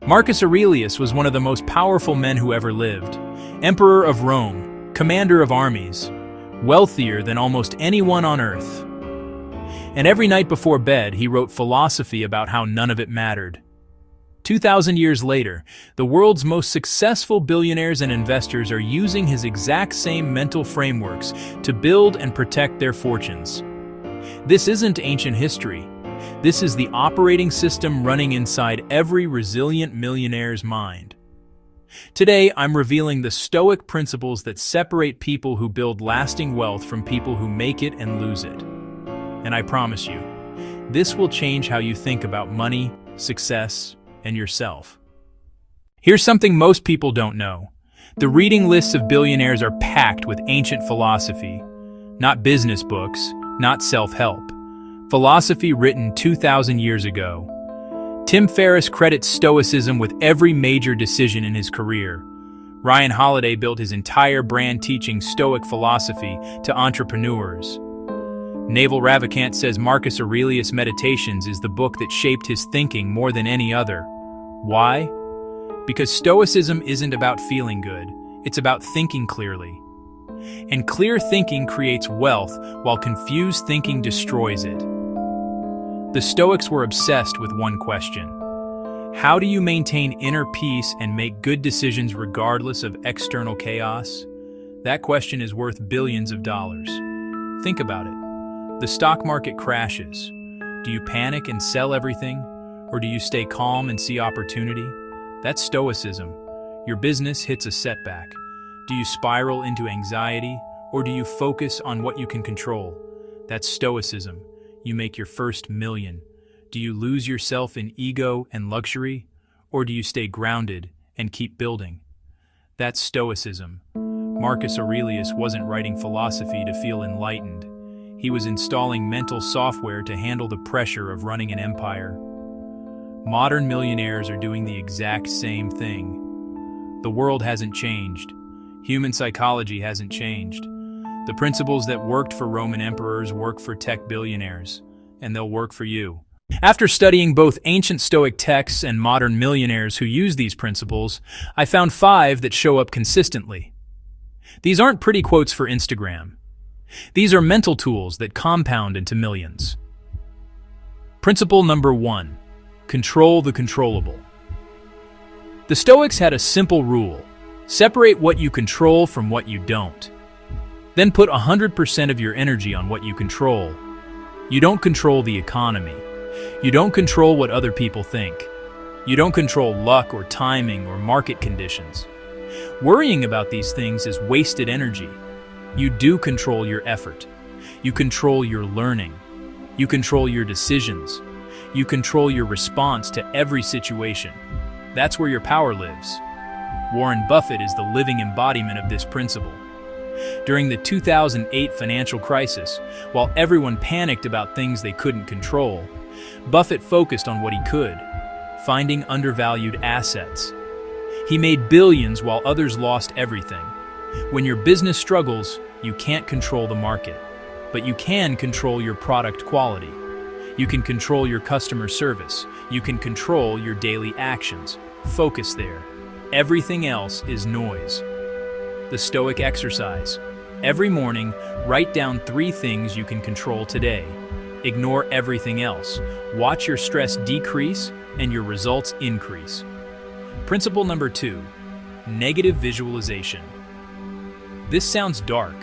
Marcus Aurelius was one of the most powerful men who ever lived. Emperor of Rome, commander of armies, wealthier than almost anyone on earth. And every night before bed, he wrote philosophy about how none of it mattered. 2,000 years later, the world's most successful billionaires and investors are using his exact same mental frameworks to build and protect their fortunes. This isn't ancient history. This is the operating system running inside every resilient millionaire's mind. Today, I'm revealing the Stoic principles that separate people who build lasting wealth from people who make it and lose it. And I promise you, this will change how you think about money, success, and yourself. Here's something most people don't know. The reading lists of billionaires are packed with ancient philosophy, not business books, not self-help. Philosophy written 2,000 years ago. Tim Ferriss credits Stoicism with every major decision in his career. Ryan Holiday built his entire brand teaching Stoic philosophy to entrepreneurs. Naval Ravikant says Marcus Aurelius' Meditations is the book that shaped his thinking more than any other. Why? Because Stoicism isn't about feeling good, it's about thinking clearly. And clear thinking creates wealth, while confused thinking destroys it. The Stoics were obsessed with one question. How do you maintain inner peace and make good decisions regardless of external chaos? That question is worth billions of dollars. Think about it. The stock market crashes. Do you panic and sell everything? Or do you stay calm and see opportunity? That's Stoicism. Your business hits a setback. Do you spiral into anxiety? Or do you focus on what you can control? That's Stoicism. You make your first million. Do you lose yourself in ego and luxury? Or do you stay grounded and keep building? That's Stoicism. Marcus Aurelius wasn't writing philosophy to feel enlightened. He was installing mental software to handle the pressure of running an empire. Modern millionaires are doing the exact same thing. The world hasn't changed. Human psychology hasn't changed. The principles that worked for Roman emperors work for tech billionaires, and they'll work for you. After studying both ancient Stoic texts and modern millionaires who use these principles, I found 5 that show up consistently. These aren't pretty quotes for Instagram. These are mental tools that compound into millions. Principle number 1. Control the controllable. The Stoics had a simple rule. Separate what you control from what you don't. Then put 100% of your energy on what you control. You don't control the economy. You don't control what other people think. You don't control luck or timing or market conditions. Worrying about these things is wasted energy. You do control your effort. You control your learning. You control your decisions. You control your response to every situation. That's where your power lives. Warren Buffett is the living embodiment of this principle. During the 2008 financial crisis, while everyone panicked about things they couldn't control, Buffett focused on what he could, finding undervalued assets. He made billions while others lost everything. When your business struggles, you can't control the market, but you can control your product quality. You can control your customer service. You can control your daily actions. Focus there. Everything else is noise. The Stoic exercise. Every morning, write down 3 things you can control today. Ignore everything else. Watch your stress decrease and your results increase. Principle number 2. Negative visualization. This sounds dark,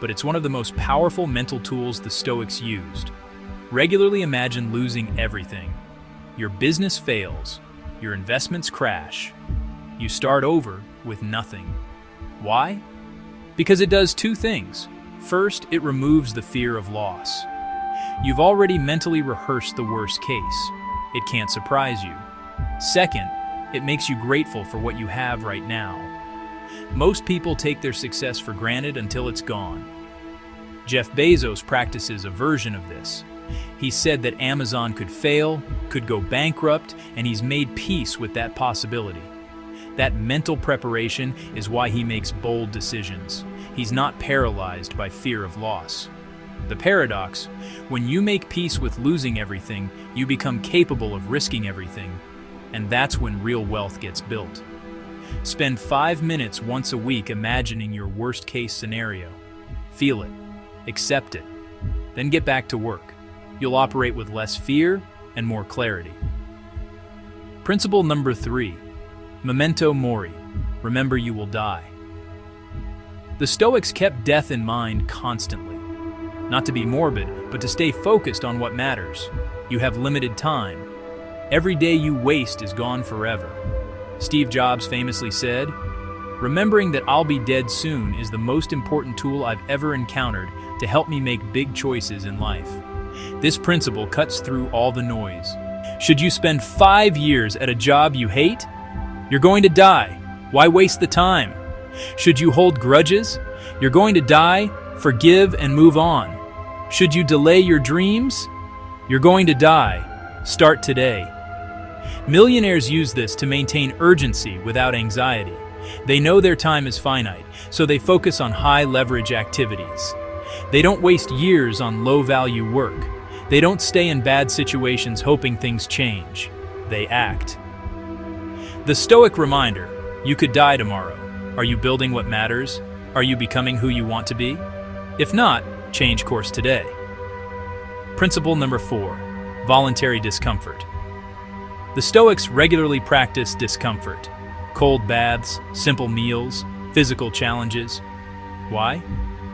but it's one of the most powerful mental tools the Stoics used. Regularly imagine losing everything. Your business fails. Your investments crash. You start over with nothing. Why? Because it does 2 things. First, it removes the fear of loss. You've already mentally rehearsed the worst case. It can't surprise you. Second, it makes you grateful for what you have right now. Most people take their success for granted until it's gone. Jeff Bezos practices a version of this. He said that Amazon could fail, could go bankrupt, and he's made peace with that possibility. That mental preparation is why he makes bold decisions. He's not paralyzed by fear of loss. The paradox: when you make peace with losing everything, you become capable of risking everything. And that's when real wealth gets built. Spend 5 minutes once a week imagining your worst-case scenario. Feel it, accept it, then get back to work. You'll operate with less fear and more clarity. Principle number 3, Memento Mori. Remember you will die. The Stoics kept death in mind constantly. Not to be morbid, but to stay focused on what matters. You have limited time. Every day you waste is gone forever. Steve Jobs famously said, "Remembering that I'll be dead soon is the most important tool I've ever encountered to help me make big choices in life." This principle cuts through all the noise. Should you spend 5 years at a job you hate? You're going to die. Why waste the time? Should you hold grudges? You're going to die. Forgive and move on. Should you delay your dreams? You're going to die. Start today. Millionaires use this to maintain urgency without anxiety. They know their time is finite, so they focus on high-leverage activities. They don't waste years on low-value work. They don't stay in bad situations hoping things change. They act. The Stoic reminder: you could die tomorrow. Are you building what matters? Are you becoming who you want to be? If not, change course today. Principle number 4, voluntary discomfort. The Stoics regularly practice discomfort. Cold baths, simple meals, physical challenges. Why?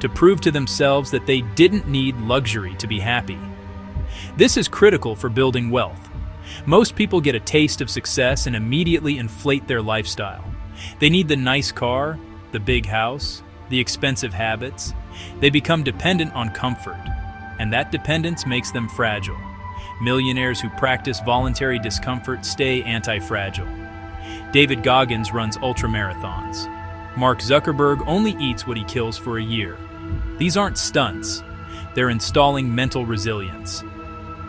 To prove to themselves that they didn't need luxury to be happy. This is critical for building wealth. Most people get a taste of success and immediately inflate their lifestyle. They need the nice car, the big house, the expensive habits. They become dependent on comfort, and that dependence makes them fragile. Millionaires who practice voluntary discomfort stay anti-fragile. David Goggins runs ultramarathons. Mark Zuckerberg only eats what he kills for a year. These aren't stunts. They're installing mental resilience.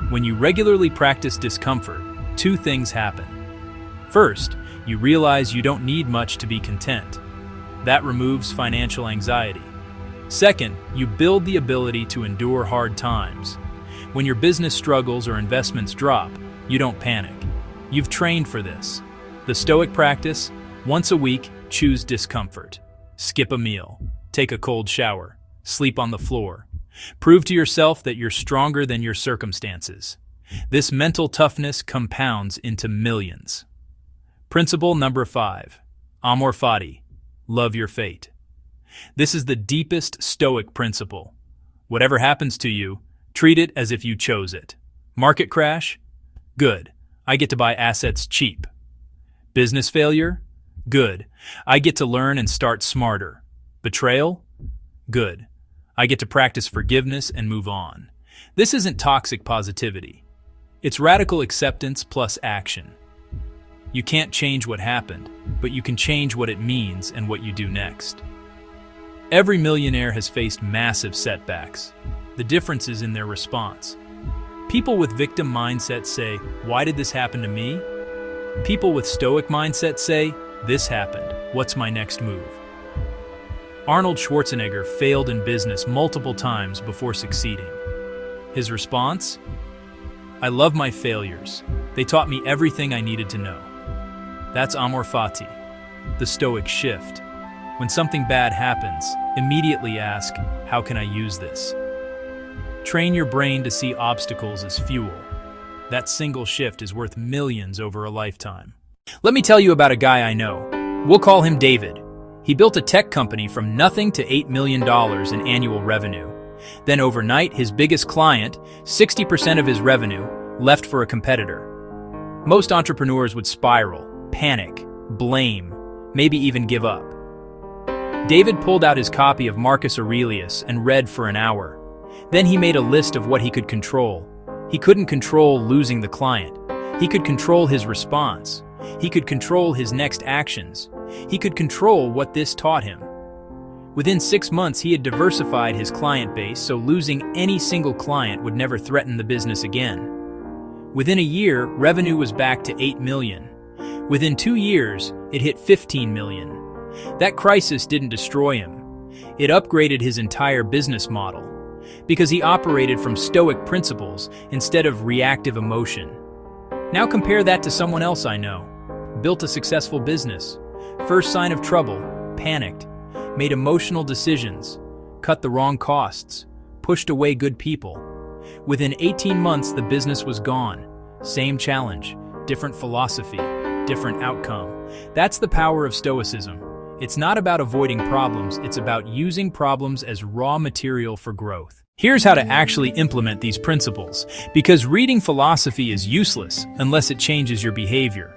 When you regularly practice discomfort, 2 things happen. First, you realize you don't need much to be content. That removes financial anxiety. Second, you build the ability to endure hard times. When your business struggles or investments drop, you don't panic. You've trained for this. The Stoic practice: once a week, choose discomfort. Skip a meal. Take a cold shower. Sleep on the floor. Prove to yourself that you're stronger than your circumstances. This mental toughness compounds into millions. Principle number 5, amor fati. Love your fate. This is the deepest Stoic principle. Whatever happens to you, treat it as if you chose it. Market crash? Good. I get to buy assets cheap. Business failure? Good. I get to learn and start smarter. Betrayal? Good. I get to practice forgiveness and move on. This isn't toxic positivity. It's radical acceptance plus action. You can't change what happened, but you can change what it means and what you do next. Every millionaire has faced massive setbacks. The difference is in their response. People with victim mindset say, "Why did this happen to me?" People with Stoic mindset say, "This happened. What's my next move?" Arnold Schwarzenegger failed in business multiple times before succeeding. His response? "I love my failures. They taught me everything I needed to know." That's amor fati, the Stoic shift. When something bad happens, immediately ask, "How can I use this?" Train your brain to see obstacles as fuel. That single shift is worth millions over a lifetime. Let me tell you about a guy I know. We'll call him David. He built a tech company from nothing to $8 million in annual revenue. Then overnight, his biggest client, 60% of his revenue, left for a competitor. Most entrepreneurs would spiral, panic, blame, maybe even give up. David pulled out his copy of Marcus Aurelius and read for an hour. Then he made a list of what he could control. He couldn't control losing the client. He could control his response. He could control his next actions. He could control what this taught him. Within 6 months, he had diversified his client base, so losing any single client would never threaten the business again. Within a year, revenue was back to 8 million. Within 2 years, it hit 15 million. That crisis didn't destroy him. It upgraded his entire business model, because he operated from Stoic principles instead of reactive emotion. Now compare that to someone else I know. Built a successful business. First sign of trouble, panicked. Made emotional decisions. Cut the wrong costs. Pushed away good people. Within 18 months, the business was gone. Same challenge, different philosophy, different outcome. That's the power of Stoicism. It's not about avoiding problems, it's about using problems as raw material for growth. Here's how to actually implement these principles, because reading philosophy is useless unless it changes your behavior.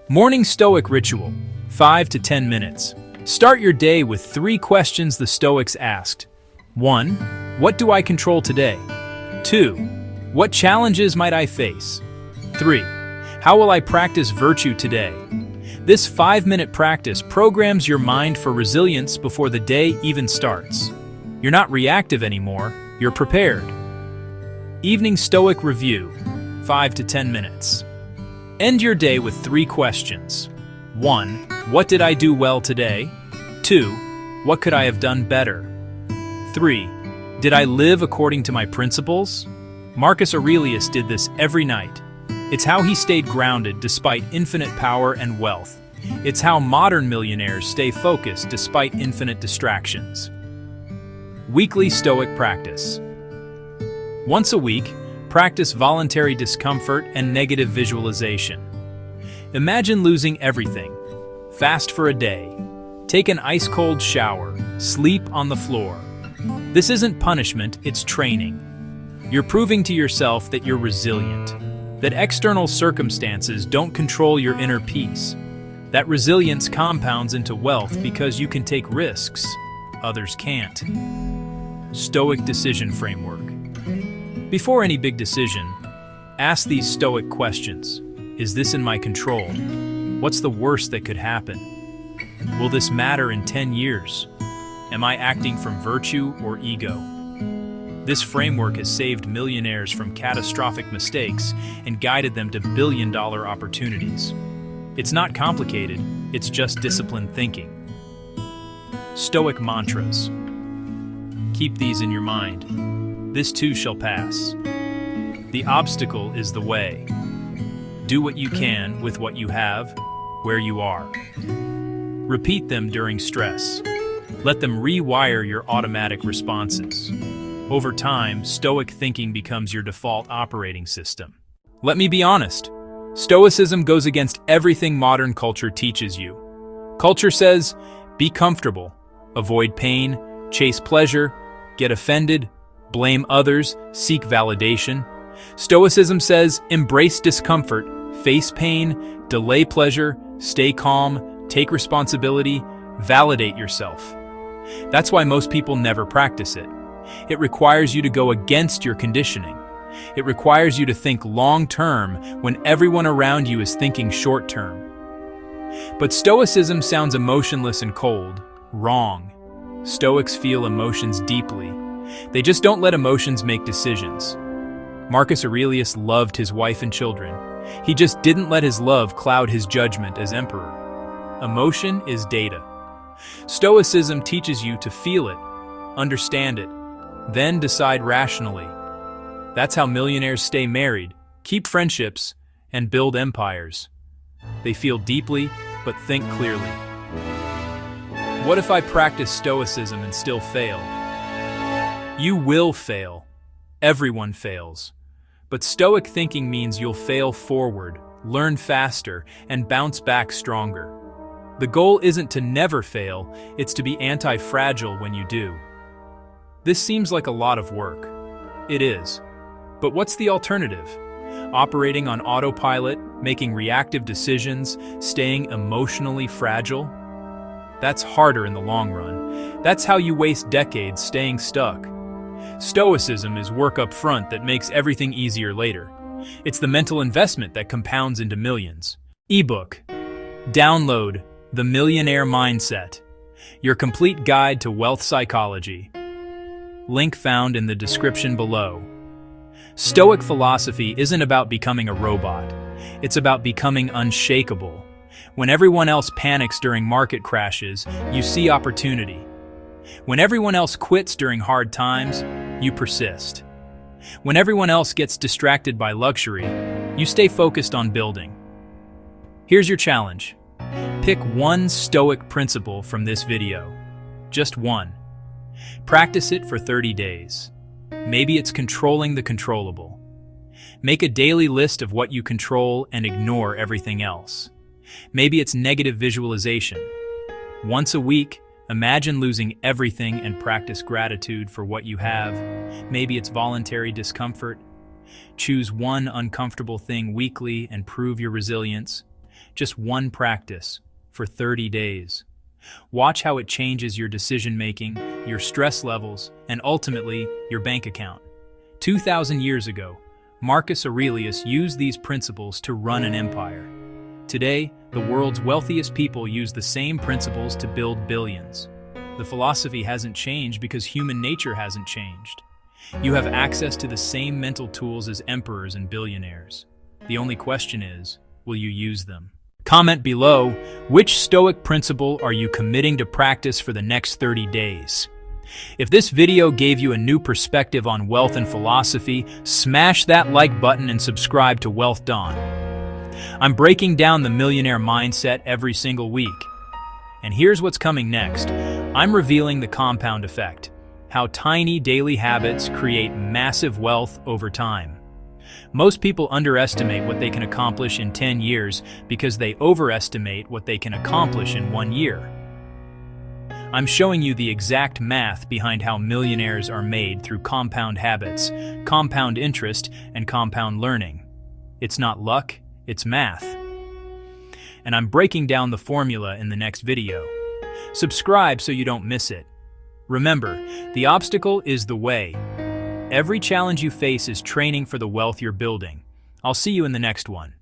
Morning Stoic ritual, 5 to 10 minutes. Start your day with 3 questions the Stoics asked. 1. What do I control today? 2. What challenges might I face? 3. How will I practice virtue today? This 5-minute practice programs your mind for resilience before the day even starts. You're not reactive anymore, you're prepared. Evening Stoic review, 5 to 10 minutes. End your day with 3 questions. 1. What did I do well today? 2. What could I have done better? 3. Did I live according to my principles? Marcus Aurelius did this every night. It's how he stayed grounded despite infinite power and wealth. It's how modern millionaires stay focused despite infinite distractions. Weekly Stoic practice. Once a week, practice voluntary discomfort and negative visualization. Imagine losing everything. Fast for a day. Take an ice-cold shower. Sleep on the floor. This isn't punishment, it's training. You're proving to yourself that you're resilient, that external circumstances don't control your inner peace. That resilience compounds into wealth because you can take risks others can't. Stoic decision framework. Before any big decision, ask these Stoic questions. Is this in my control? What's the worst that could happen? Will this matter in 10 years? Am I acting from virtue or ego? This framework has saved millionaires from catastrophic mistakes and guided them to billion-dollar opportunities. It's not complicated, it's just disciplined thinking. Stoic mantras. Keep these in your mind. This too shall pass. The obstacle is the way. Do what you can with what you have, where you are. Repeat them during stress. Let them rewire your automatic responses. Over time, Stoic thinking becomes your default operating system. Let me be honest. Stoicism goes against everything modern culture teaches you. Culture says, be comfortable, avoid pain, chase pleasure, get offended, blame others, seek validation. Stoicism says, embrace discomfort, face pain, delay pleasure, stay calm, take responsibility, validate yourself. That's why most people never practice it. It requires you to go against your conditioning. It requires you to think long-term when everyone around you is thinking short-term. But Stoicism sounds emotionless and cold. Wrong. Stoics feel emotions deeply. They just don't let emotions make decisions. Marcus Aurelius loved his wife and children. He just didn't let his love cloud his judgment as emperor. Emotion is data. Stoicism teaches you to feel it, understand it, then decide rationally. That's how millionaires stay married, keep friendships, and build empires. They feel deeply, but think clearly. What if I practice Stoicism and still fail? You will fail. Everyone fails. But Stoic thinking means you'll fail forward, learn faster, and bounce back stronger. The goal isn't to never fail, it's to be anti-fragile when you do. This seems like a lot of work. It is. But what's the alternative? Operating on autopilot, making reactive decisions, staying emotionally fragile? That's harder in the long run. That's how you waste decades staying stuck. Stoicism is work up front that makes everything easier later. It's the mental investment that compounds into millions. Ebook. Download The Millionaire Mindset, your complete guide to wealth psychology. Link found in the description below. Stoic philosophy isn't about becoming a robot. It's about becoming unshakable. When everyone else panics during market crashes, you see opportunity. When everyone else quits during hard times, you persist. When everyone else gets distracted by luxury, You stay focused on building. Here's your challenge. Pick one Stoic principle from this video. Just one. Practice it for 30 days. Maybe it's controlling the controllable. Make a daily list of what you control and ignore everything else. Maybe it's negative visualization. Once a week, imagine losing everything and practice gratitude for what you have. Maybe it's voluntary discomfort. Choose one uncomfortable thing weekly and prove your resilience. Just one practice for 30 days. Watch how it changes your decision-making, your stress levels, and ultimately, your bank account. 2,000 years ago, Marcus Aurelius used these principles to run an empire. Today, the world's wealthiest people use the same principles to build billions. The philosophy hasn't changed because human nature hasn't changed. You have access to the same mental tools as emperors and billionaires. The only question is, will you use them? Comment below, which Stoic principle are you committing to practice for the next 30 days? If this video gave you a new perspective on wealth and philosophy, smash that like button and subscribe to Wealth Dawn. I'm breaking down the millionaire mindset every single week. And here's what's coming next. I'm revealing the compound effect, how tiny daily habits create massive wealth over time. Most people underestimate what they can accomplish in 10 years because they overestimate what they can accomplish in 1 year. I'm showing you the exact math behind how millionaires are made through compound habits, compound interest, and compound learning. It's not luck, it's math. And I'm breaking down the formula in the next video. Subscribe so you don't miss it. Remember, the obstacle is the way. Every challenge you face is training for the wealth you're building. I'll see you in the next one.